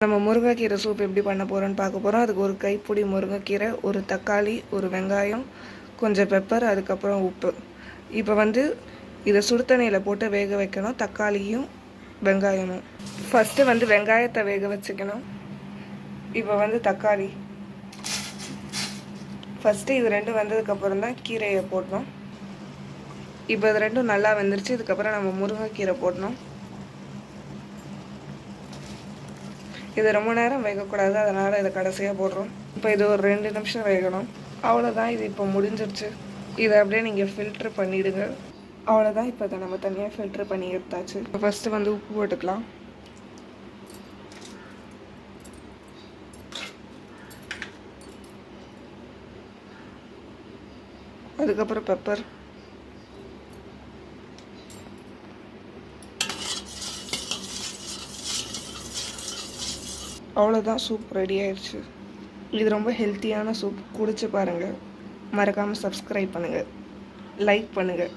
நம்ம முருங்கைக்கீரை சூப் எப்படி பண்ண போகிறோன்னு பார்க்க போகிறோம். அதுக்கு ஒரு கைப்பிடி முருங்கைக்கீரை, ஒரு தக்காளி, ஒரு வெங்காயம், கொஞ்சம் பெப்பர், அதுக்கப்புறம் உப்பு. இப்போ இதை சுடு தண்ணியில் போட்டு வேக வைக்கணும், தக்காளியும் வெங்காயமும். ஃபஸ்ட்டு வெங்காயத்தை வேக வச்சுக்கணும். இப்போ தக்காளி ஃபஸ்ட்டு இது ரெண்டும் வந்ததுக்கப்புறம் தான் கீரையை போடணும். இப்போ இது ரெண்டும் நல்லா வெந்துருச்சு. இதுக்கப்புறம் நம்ம முருங்கைக்கீரை போடணும். இது ரொம்ப நேரம் வேகக்கூடாது, அதனால் இதை கடைசியாக போடுறோம். இப்போ இது ஒரு 2 நிமிஷம் வேகணும். அவ்வளோதான், இது இப்போ முடிஞ்சிருச்சு. இதை அப்படியே நீங்கள் ஃபில்ட்ரு பண்ணிவிடுங்க. அவ்வளோதான், இப்போ இதை நம்ம தனியாக ஃபில்ட்ரு பண்ணி எடுத்தாச்சு. இப்போ ஃபஸ்ட்டு உப்பு போட்டுக்கலாம். அதுக்கப்புறம் பெப்பர், அவ்வளோதான், சூப் ரெடி ஆயிடுச்சு. இது ரொம்ப ஹெல்த்தியான சூப். குடிச்சு பாருங்கள். மறக்காமல் சப்ஸ்கிரைப் பண்ணுங்கள், லைக் பண்ணுங்கள்.